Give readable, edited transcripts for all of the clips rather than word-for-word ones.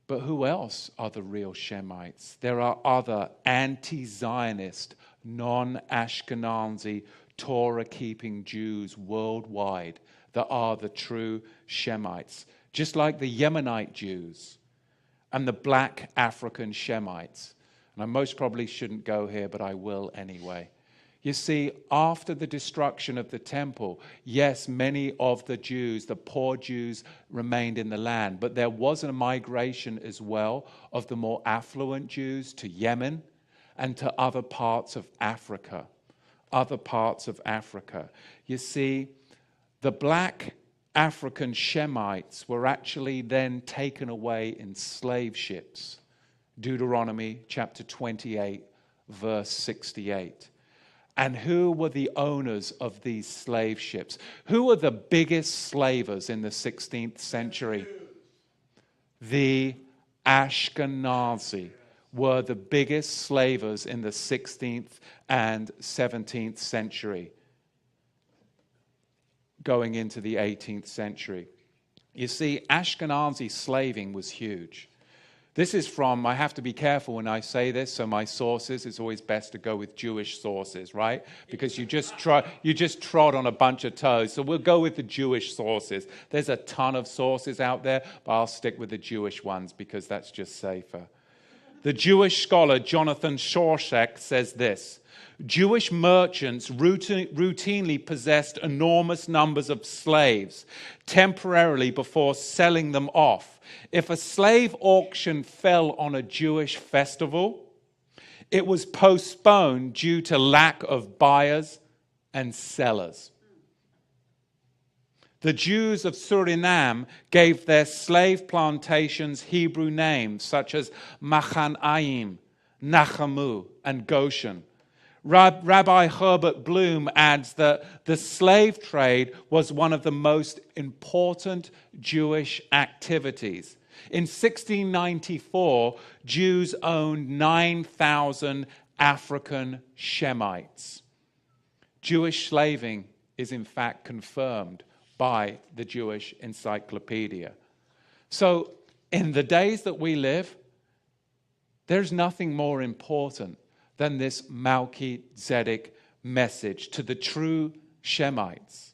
But who else are the real Shemites? There are other anti-Zionist, non-Ashkenazi, Torah-keeping Jews worldwide that are the true Shemites. Just like the Yemenite Jews and the black African Shemites. And I most probably shouldn't go here, but I will anyway. You see, after the destruction of the temple, yes, many of the Jews, the poor Jews, remained in the land. But there was a migration as well of the more affluent Jews to Yemen and to other parts of Africa. Other parts of Africa. You see, the black African Shemites were actually then taken away in slave ships. Deuteronomy chapter 28, verse 68. And who were the owners of these slave ships? Who were the biggest slavers in the 16th century? The Ashkenazi were the biggest slavers in the 16th and 17th century, going into the 18th century. You see, Ashkenazi slaving was huge. This is from, I have to be careful when I say this, so my sources, it's always best to go with Jewish sources, right? Because you just trod on a bunch of toes. So we'll go with the Jewish sources. There's a ton of sources out there, but I'll stick with the Jewish ones because that's just safer. The Jewish scholar Jonathan Shorshak says this: Jewish merchants routinely possessed enormous numbers of slaves temporarily before selling them off. If a slave auction fell on a Jewish festival, it was postponed due to lack of buyers and sellers. The Jews of Suriname gave their slave plantations Hebrew names such as Machanaim, Nachamu, and Goshen. Rabbi Herbert Bloom adds that the slave trade was one of the most important Jewish activities. In 1694, Jews owned 9,000 African Shemites. Jewish slaving is in fact confirmed by the Jewish Encyclopedia. So in the days that we live, there's nothing more important than this Melchizedek message to the true Shemites.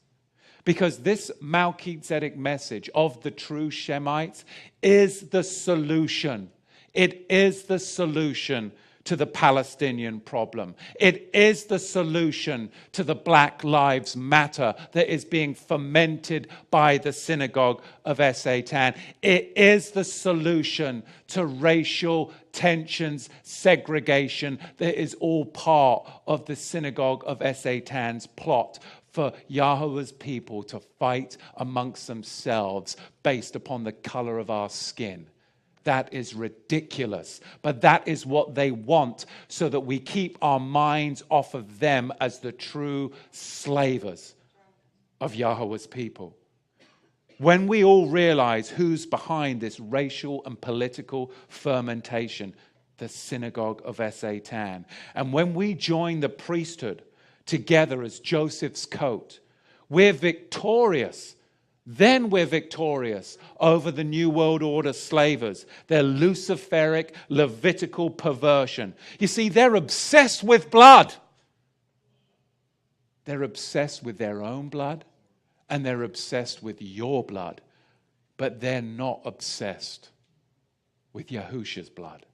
Because this Melchizedek message of the true Shemites is the solution. It is the solution to the Palestinian problem. It is the solution to the Black Lives Matter that is being fomented by the synagogue of Satan. It is the solution to racial tensions, segregation that is all part of the synagogue of Satan's plot for Yahweh's people to fight amongst themselves based upon the color of our skin. That is ridiculous. But that is what they want so that we keep our minds off of them as the true slavers of Yahweh's people. When we all realize who's behind this racial and political fermentation, the synagogue of Satan, and when we join the priesthood together as Joseph's coat, we're victorious. Then we're victorious over the New World Order slavers, their Luciferic, Levitical perversion. You see, they're obsessed with blood. They're obsessed with their own blood, and they're obsessed with your blood. But they're not obsessed with Yahusha's blood.